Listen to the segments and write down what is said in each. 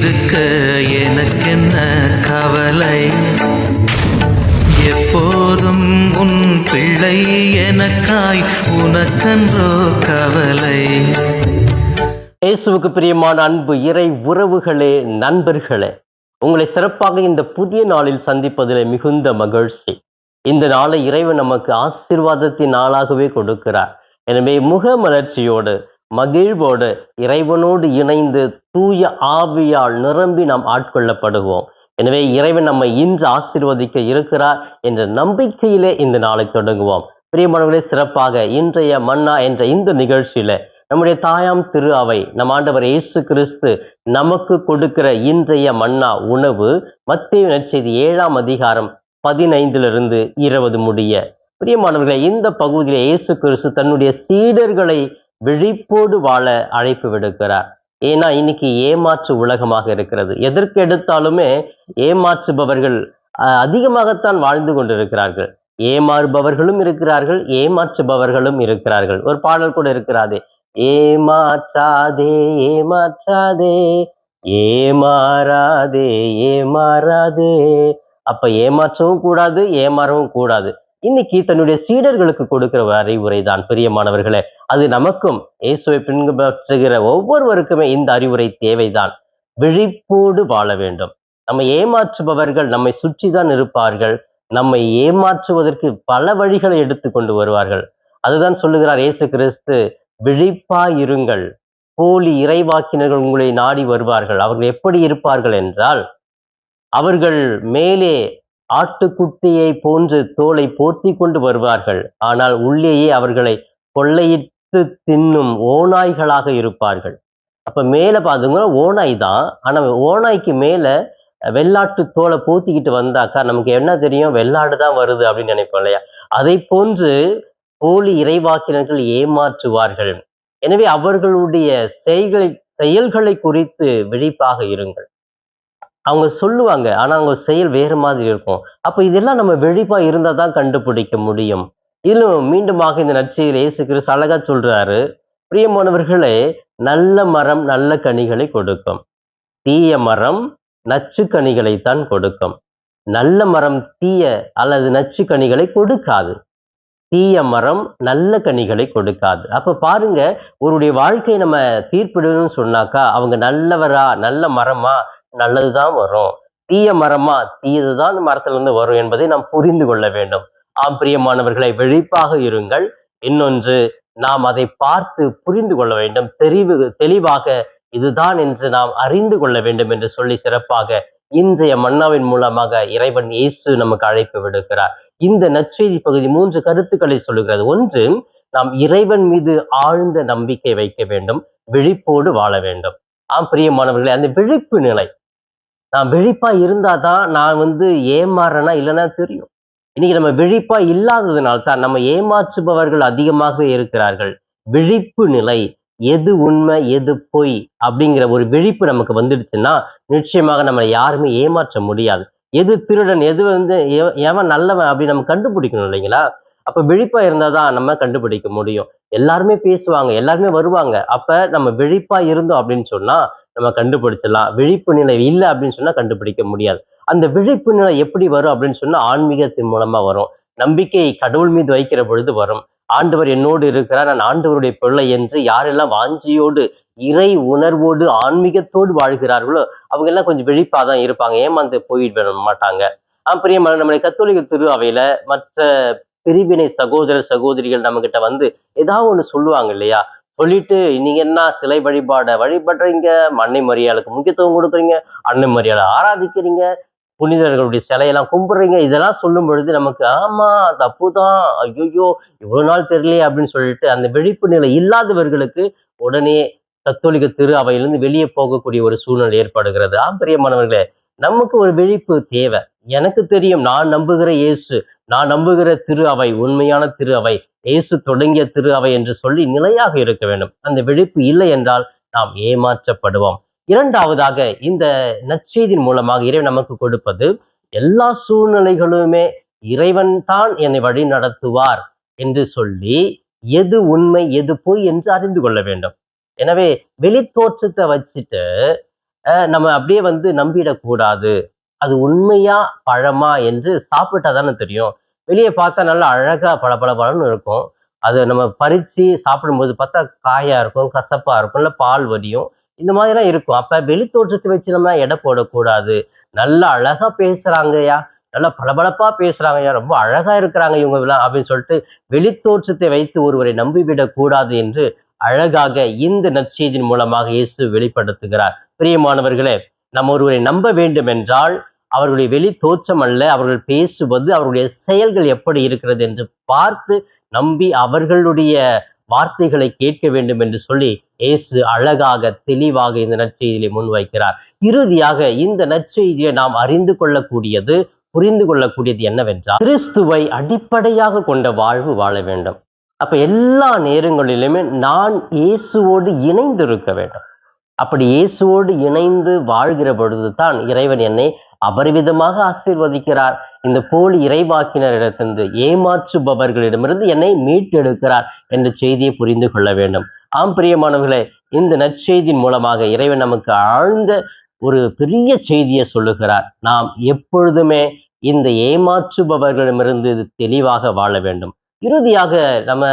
இருக்க எனக்கென்ன கவலை, எப்போதும் உன் பிள்ளை எனக்காய் உனக்கன்றோ கவலை. இயேசுவுக்கு பிரியமான அன்பு இறை உறவுகளே, நண்பர்களே, உங்களை சிறப்பாக இந்த புதிய நாளில் சந்திப்பதில் மிகுந்த மகிழ்ச்சி. இந்த நாளை இறைவன் நமக்கு ஆசீர்வாதத்தின் நாளாகவே கொடுக்கிறார். எனவே முகமலர்ச்சியோடு மகிழ்வோடு இறைவனோடு இணைந்து தூய ஆவியால் நிரம்பி நாம் ஆட்கொள்ளப்படுவோம். எனவே இறைவன் நம்மை இன்று ஆசீர்வதிக்க இருக்கிறார் என்ற நம்பிக்கையிலே இந்த நாளை தொடங்குவோம். பிரியமானவர்களே, சிறப்பாக இன்றைய மன்னா என்ற இந்த நிகழ்ச்சியில நம்முடைய தாயாம் திரு அவை நம் ஆண்டவர் இயேசு கிறிஸ்து நமக்கு கொடுக்கிற இன்றைய மன்னா உணவு மத்தேயு நற்செய்தி 7ஆம் அதிகாரம் 15 - 20 முடிய. பிரியமானவர்களே, இந்த பகுதியிலே இயேசு கிறிஸ்து தன்னுடைய சீடர்களை விழிப்போடு வாழ அழைப்பு விடுக்கிறார். ஏன்னா இன்னைக்கு ஏமாற்று உலகமாக இருக்கிறது. எதற்கு எடுத்தாலுமே ஏமாற்றுபவர்கள் அதிகமாகத்தான் வாழ்ந்து கொண்டிருக்கிறார்கள். ஏமாறுபவர்களும் இருக்கிறார்கள், ஏமாற்றுபவர்களும் இருக்கிறார்கள். ஒரு பாடல் கூட இருக்கிறாதே, ஏமாற்றாதே ஏமாற்றாதே ஏமாறாதே ஏமாறாதே. அப்ப ஏமாற்றவும் கூடாது, ஏமாறவும் கூடாது. இன்னைக்கு தன்னுடைய சீடர்களுக்கு கொடுக்கிற அறிவுரை தான் பிரியமானவர்களே. அது நமக்கும் இயேசுவை பின்பற்றுகிற ஒவ்வொருவருக்குமே இந்த அறிவுரை தேவைதான். விழிப்போடு வாழ வேண்டும். நம்ம ஏமாற்றுபவர்கள் நம்மை சுற்றிதான் இருப்பார்கள். நம்மை ஏமாற்றுவதற்கு பல வழிகளை எடுத்து கொண்டு வருவார்கள். அதுதான் சொல்லுகிறார் இயேசு கிறிஸ்து, விழிப்பாயிருங்கள், போலி இறைவாக்கினர்கள் உங்களை நாடி வருவார்கள். அவர்கள் எப்படி இருப்பார்கள் என்றால், அவர்கள் மேலே ஆட்டுக்குட்டியை போன்று தோலை போர்த்தி கொண்டு வருவார்கள், ஆனால் உள்ளேயே அவர்களை கொள்ளையிட்டு தின்னும் ஓநாய்களாக இருப்பார்கள். அப்ப மேல பாத்துங்க ஓநாய் தான், ஆனா ஓநாய்க்கு மேல வெள்ளாட்டு தோலை போத்திக்கிட்டு வந்தாக்கா நமக்கு என்ன தெரியும், வெள்ளாடு தான் வருது அப்படின்னு நினைப்போம் இல்லையா? அதை போன்று போலி இறைவாக்கினர்கள் ஏமாற்றுவார்கள். எனவே அவர்களுடைய செயல்களை குறித்து விழிப்பாக இருங்கள். அவங்க சொல்லுவாங்க, ஆனா அவங்க செயல் வேறு மாதிரி இருக்கும். அப்ப இதெல்லாம் நம்ம விழிப்பா இருந்தா தான் கண்டுபிடிக்க முடியும். இதிலும் மீண்டுமாக இந்த நற்செய்தியில் இயேசு கிறிஸ்து அழகா சொல்றாரு, பிரியமானவர்களே, நல்ல மரம் நல்ல கனிகளை கொடுக்கும், தீய மரம் நச்சு கனிகளைத்தான் கொடுக்கும். நல்ல மரம் தீய அல்லது நச்சு கனிகளை கொடுக்காது, தீய மரம் நல்ல கனிகளை கொடுக்காது. அப்ப பாருங்க, ஒருடைய வாழ்க்கையை நம்ம தீர்ப்பிடணும்னு சொன்னாக்கா அவங்க நல்லவரா நல்ல மரமா நல்லதுதான் வரும், தீய மரமா தீயதுதான் அந்த மரத்துல இருந்து வரும் என்பதை நாம் புரிந்து கொள்ள வேண்டும். ஆம் பிரியமானவர்களை, விழிப்பாக இருங்கள். இன்னொன்று, நாம் அதை பார்த்து புரிந்து கொள்ள வேண்டும். தெளிவாக இதுதான் என்று நாம் அறிந்து கொள்ள வேண்டும் என்று சொல்லி சிறப்பாக இன்றைய மன்னாவின் மூலமாக இறைவன் இயேசு நமக்கு அழைப்பு விடுக்கிறார். இந்த நற்செய்தி பகுதி 3 கருத்துக்களை சொல்லுகிறது. ஒன்று, நாம் இறைவன் மீது ஆழ்ந்த நம்பிக்கை வைக்க வேண்டும், விழிப்போடு வாழ வேண்டும். ஆம் பிரியமானவர்களே, அந்த விழிப்பு நிலை, நான் விழிப்பா இருந்தாதான் நான் ஏமாறனா இல்லைன்னா தெரியும். இன்னைக்கு நம்ம விழிப்பா இல்லாததுனால்தான் நம்ம ஏமாற்றுபவர்கள் அதிகமாகவே இருக்கிறார்கள். விழிப்பு நிலை, எது உண்மை எது பொய் அப்படிங்கிற ஒரு விழிப்பு நமக்கு வந்துடுச்சுன்னா நிச்சயமாக நம்ம யாருமே ஏமாற்ற முடியாது. எது திருடன், எது எவன் நல்லவன் அப்படி நம்ம கண்டுபிடிக்கணும் இல்லைங்களா? அப்ப விழிப்பா இருந்தாதான் நம்ம கண்டுபிடிக்க முடியும். எல்லாருமே பேசுவாங்க, எல்லாருமே வருவாங்க. அப்ப நம்ம விழிப்பா இருந்தோம் அப்படின்னு சொன்னா நம்ம கண்டுபிடிச்சிடலாம். விழிப்பு நிலை இல்லை அப்படின்னு சொன்னா கண்டுபிடிக்க முடியாது. அந்த விழிப்பு நிலை எப்படி வரும் அப்படின்னு சொன்னா ஆன்மீகத்தின் மூலமா வரும். நம்பிக்கை கடவுள் மீது வைக்கிற பொழுது வரும். ஆண்டவர் என்னோடு இருக்கிறார், நான் ஆண்டவருடைய பிள்ளை என்று யாரெல்லாம் வாஞ்சியோடு இறை உணர்வோடு ஆன்மீகத்தோடு வாழ்கிறார்களோ அவங்க எல்லாம் கொஞ்சம் விழிப்பாதான் இருப்பாங்க, ஏமாந்து போயிட மாட்டாங்க. பிரியமான நம்முடைய கத்தோலிக்க திரு அவையில மற்ற பிரிவினை சகோதர சகோதரிகள் நம்ம கிட்ட ஏதாவது ஒண்ணு சொல்லுவாங்க இல்லையா? சொல்லிட்டு, நீங்க என்ன சிலை வழிபடுறீங்க, அன்னை மரியாளுக்கு முக்கியத்துவம் கொடுக்குறீங்க, அன்னை மரியாதை ஆராதிக்கிறீங்க, புனிதர்களுடைய சிலையெல்லாம் கும்பிடுறீங்க, இதெல்லாம் சொல்லும் பொழுது நமக்கு ஆமா தப்புதான், ஐயோ இவ்வளவு நாள் தெரியலையே அப்படின்னு சொல்லிட்டு அந்த விழிப்பு நிலை இல்லாதவர்களுக்கு உடனே கத்தோலிக்க திரு அவையிலிருந்து வெளியே போகக்கூடிய ஒரு சூழ்நிலை ஏற்படுகிறது. பிரியமானவர்களே, நமக்கு ஒரு விழிப்பு தேவை. எனக்கு தெரியும், நான் நம்புகிற இயேசு, நான் நம்புகிற திரு அவை உண்மையான திரு அவை, இயேசு தொடங்கிய திரு அவை என்று சொல்லி நிலையாக இருக்க வேண்டும். அந்த விழிப்பு இல்லை என்றால் நாம் ஏமாற்றப்படுவோம். இரண்டாவதாக, இந்த நற்செய்தியின் மூலமாக இறைவன் நமக்கு கொடுப்பது, எல்லா சூழ்நிலைகளுமே இறைவன் தான் என்னை வழி நடத்துவார் என்று சொல்லி எது உண்மை எது பொய் என்று அறிந்து கொள்ள வேண்டும். எனவே வெளித்தோற்றத்தை வச்சுட்டு நம்ம அப்படியே நம்பிடக்கூடாது. அது உண்மையா பழமா என்று சாப்பிட்டா தானே தெரியும். வெளியே பார்த்தா நல்லா அழகா பளபளன்னு இருக்கும். அதை நம்ம பறிச்சு சாப்பிடும்போது பார்த்தா காயா இருக்கும், கசப்பா இருக்கும், இல்லை பால் வடியும், இந்த மாதிரிலாம் இருக்கும். அப்ப வெளி தோற்றத்தை வச்சு நம்ம எடை போடக்கூடாது. நல்லா அழகா பேசுறாங்கய்யா, நல்லா பளபளப்பா பேசுறாங்கய்யா, ரொம்ப அழகா இருக்கிறாங்க இவங்கலாம் அப்படின்னு சொல்லிட்டு வெளி தோற்றத்தை வைத்து ஒருவரை நம்பிவிடக் கூடாது என்று அழகாக இந்த நற்செய்தியின் மூலமாக இயேசு வெளிப்படுத்துகிறார். பிரியமானவர்களே, நம்ம ஒருவரை நம்ப வேண்டும் என்றால் அவர்களுடைய வெளி தோற்றம் அல்ல, அவர்கள் பேசுவது, அவருடைய செயல்கள் எப்படி இருக்கிறது என்று பார்த்து நம்பி அவர்களுடைய வார்த்தைகளை கேட்க வேண்டும் என்று சொல்லி இயேசு அழகாக தெளிவாக இந்த நற்செய்தியை முன்வைக்கிறார். இறுதியாக இந்த நற்செய்தியை நாம் அறிந்து கொள்ளக்கூடியது, புரிந்து கொள்ளக்கூடியது என்னவென்றால், கிறிஸ்துவை அடிப்படையாக கொண்ட வாழ்வு வாழ வேண்டும். அப்ப எல்லா நேரங்களிலுமே நான் இயேசுவோடு இணைந்து இருக்க வேண்டும். அப்படி இயேசுவோடு இணைந்து வாழ்கிற பொழுதுதான் இறைவன் என்னை அபரிவிதமாக ஆசீர்வதிக்கிறார். இந்த போலி இறைவாக்கினரிடத்திலிருந்து, ஏமாற்றுபவர்களிடமிருந்து என்னை மீட்டெடுக்கிறார் என்ற செய்தியை புரிந்து கொள்ள வேண்டும். ஆம் பிரியமானவர்களே, இந்த நற்செய்தியின் மூலமாக இறைவன் நமக்கு ஆழ்ந்த ஒரு பெரிய செய்தியை சொல்லுகிறார். நாம் எப்பொழுதுமே இந்த ஏமாற்றுபவர்களிடமிருந்து தெளிவாக வாழ வேண்டும். இறுதியாக நம்ம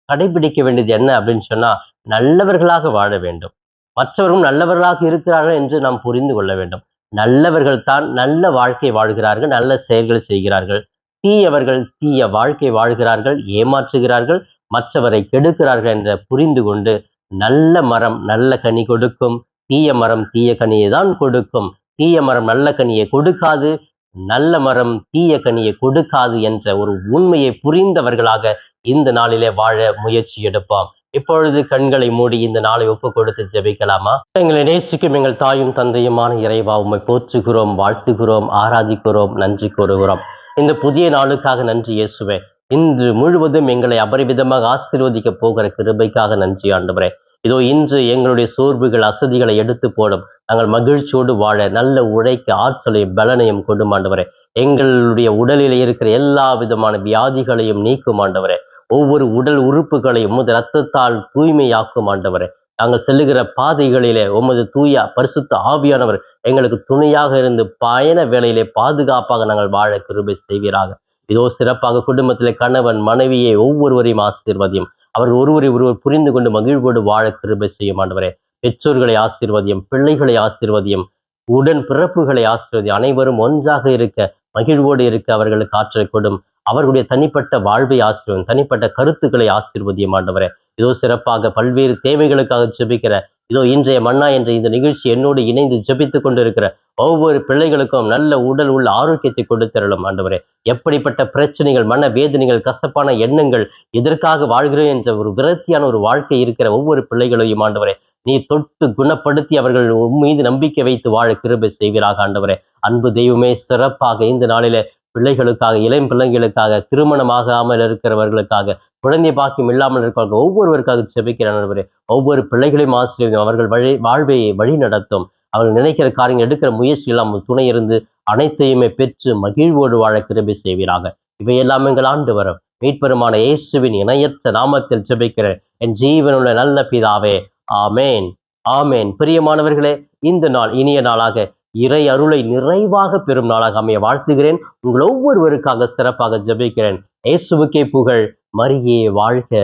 கடைபிடிக்க வேண்டியது என்ன அப்படின்னு சொன்னா, நல்லவர்களாக வாழ வேண்டும். மற்றவர்களும் நல்லவர்களாக இருக்கிறார்கள் என்று நாம் புரிந்து கொள்ள வேண்டும். நல்லவர்கள் தான் நல்ல வாழ்க்கை வாழ்கிறார்கள், நல்ல செயல்களை செய்கிறார்கள். தீயவர்கள் தீய வாழ்க்கை வாழ்கிறார்கள், ஏமாற்றுகிறார்கள், மற்றவரை கெடுக்கிறார்கள் என்ற புரிந்து கொண்டு, நல்ல மரம் நல்ல கனி கொடுக்கும், தீய மரம் தீய கனியை தான் கொடுக்கும், தீய மரம் நல்ல கனியை கொடுக்காது, நல்ல மரம் தீய கனியை கொடுக்காது என்ற ஒரு உண்மையை புரிந்தவர்களாக இந்த நாளிலே வாழ முயற்சி எடுப்போம். இப்பொழுது கண்களை மூடி இந்த நாளை ஒப்பு கொடுத்து ஜெபிக்கலாமா? எங்களை நேசிக்கும் எங்கள் தாயும் தந்தையுமான இறைவா, உம்மை போற்றுகிறோம், வாழ்த்துகிறோம், ஆராதிக்கிறோம், நன்றி கூறுகிறோம். இந்த புதிய நாளுக்காக நன்றி இயேசுவே. இன்று முழுவதும் எங்களை அபரிவிதமாக ஆசீர்வதிக்க போகிற கிருபைக்காக நன்றி ஆண்டவரே. இதோ இன்று எங்களுடைய சோர்வுகள் அசதிகளை எடுத்து போடும், நாங்கள் மகிழ்ச்சியோடு வாழ நல்ல உழைக்க ஆற்றலையும் பலனையும் கொடும் ஆண்டவரே. எங்களுடைய உடலில் இருக்கிற எல்லா விதமான வியாதிகளையும் நீக்கும் ஆண்டவரே. ஒவ்வொரு உடல் உறுப்புகளையும் உமது இரத்தத்தால் தூய்மையாக்கும் ஆண்டவரே. நாங்கள் செல்லுகிற பாதைகளிலே உமது தூய பரிசுத்த ஆவியானவர் எங்களுக்கு துணையாக இருந்து பயண வேளையிலே பாதுகாப்பாக நாங்கள் வாழ கிருபை செய்வீராக. இதோ சிறப்பாக குடும்பத்திலே கணவன் மனைவியை ஒவ்வொருவரையும் ஆசீர்வதியும், அவர்கள் ஒருவரை ஒருவர் புரிந்து கொண்டு மகிழ்வோடு வாழ கிருபை செய்யும் ஆண்டவரே. பெற்றோர்களை ஆசீர்வதியும், பிள்ளைகளை ஆசீர்வதியும், உடன் பிறப்புகளை ஆசீர்வதியும். அனைவரும் ஒன்றாக இருக்க, மகிழ்வோடு இருக்க அவர்களுக்கு ஆற்றல் கொடும். அவர்களுடைய தனிப்பட்ட வாழ்வை ஆசீர்வதியும், தனிப்பட்ட கருத்துக்களை ஆசீர்வதியும் ஆண்டவரே. இதோ சிறப்பாக பல்வேறு தேவைகளுக்காக ஜெபிக்கிற, இதோ இன்றைய மன்னா என்ற இந்த நிகழ்ச்சி என்னோடு இணைந்து ஜெபித்து கொண்டிருக்கிற ஒவ்வொரு பிள்ளைகளுக்கும் நல்ல உடல் உள்ள ஆரோக்கியத்தை கொடுத்தரலும் ஆண்டவரே. எப்படிப்பட்ட பிரச்சனைகள், மன வேதனைகள், கசப்பான எண்ணங்கள், எதற்காக வாழ்கிறேன் என்ற ஒரு விரக்தியான ஒரு வாழ்க்கை இருக்கிற ஒவ்வொரு பிள்ளைகளையும் ஆண்டவரே நீ தொட்டு குணப்படுத்தி அவர்கள் மீது நம்பிக்கை வைத்து வாழ கிருபை செய்வீராக ஆண்டவரே. அன்பு தெய்வமே, சிறப்பாக இந்த நாளிலே பிள்ளைகளுக்காக, இளம் பிள்ளைகளுக்காக, திருமணமாகாமல் இருக்கிறவர்களுக்காக, குழந்தை பாக்கியம் இல்லாமல் இருக்கிறவர்கள் ஒவ்வொருவருக்காக ஜெபிக்கிற ஆண்டவரே. ஒவ்வொரு பிள்ளைகளையும் ஆசீர்வதியும், அவர்கள் வாழ்வை வழி நடத்தும். அவர்கள் நினைக்கிற காரியங்கள் எடுக்கிற முயற்சி இல்லாமல் துணை இருந்து அனைத்தையுமே பெற்று மகிழ்வோடு வாழ கிருபை செய்வீராக. இவையெல்லாம் எங்கள் ஆண்டவரும் மீட்பெருமான இயேசுவின் இணையற்ற நாமத்தில் ஜெபிக்கிற என் ஜீவனுள்ள நல்ல பிதாவே, ஆமேன், ஆமேன். பிரியமானவர்களே, இந்த நாள் இனிய நாளாக, இறை அருளை நிறைவாக பெறும் நாளாக அமைய வாழ்த்துகிறேன். உங்கள் ஒவ்வொருவருக்காக சிறப்பாக ஜெபிக்கிறேன். இயேசுவுக்கே புகழ், மரியே வாழ்க.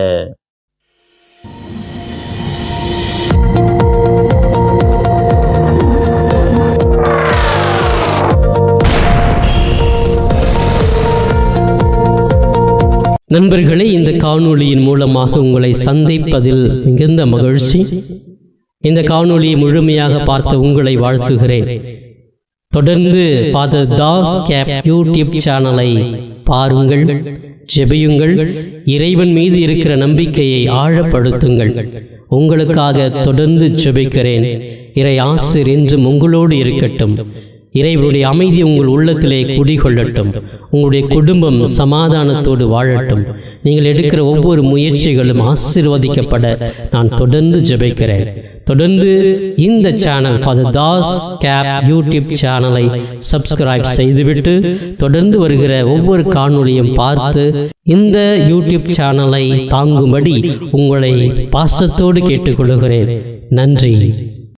நண்பர்களே, இந்த காணொளியின் மூலமாக உங்களை சந்திப்பதில் மிகுந்த மகிழ்ச்சி. இந்த காணொளியை முழுமையாக பார்த்த உங்களை வாழ்த்துகிறேன். தொடர்ந்து ஃபாதர் தாஸ் கேப் யூடியூப் சேனலை பாருங்கள், ஜெபியுங்கள், இறைவன் மீது இருக்கிற நம்பிக்கையை ஆழப்படுத்துங்கள். உங்களுக்காக தொடர்ந்து ஜெபிக்கிறேன். இறை ஆசிர் என்றும் உங்களோடு இருக்கட்டும். இறைவனுடைய அமைதி உங்கள் உள்ளத்திலே குடிகொள்ளட்டும். உங்களுடைய குடும்பம் சமாதானத்தோடு வாழட்டும். நீங்கள் எடுக்கிற ஒவ்வொரு முயற்சிகளும் ஆசீர்வதிக்கப்பட நான் தொடர்ந்து ஜெபிக்கிறேன். தொடர்ந்து இந்த சேனல் ஃபாதர் தாஸ் கேப் யூடியூப் சேனலை சப்ஸ்கிரைப் செய்துவிட்டு தொடர்ந்து வருகிற ஒவ்வொரு காணொளியும் பார்த்து இந்த யூடியூப் சேனலை தாங்கும்படி உங்களை பாசத்தோடு கேட்டுக்கொள்கிறேன். நன்றி.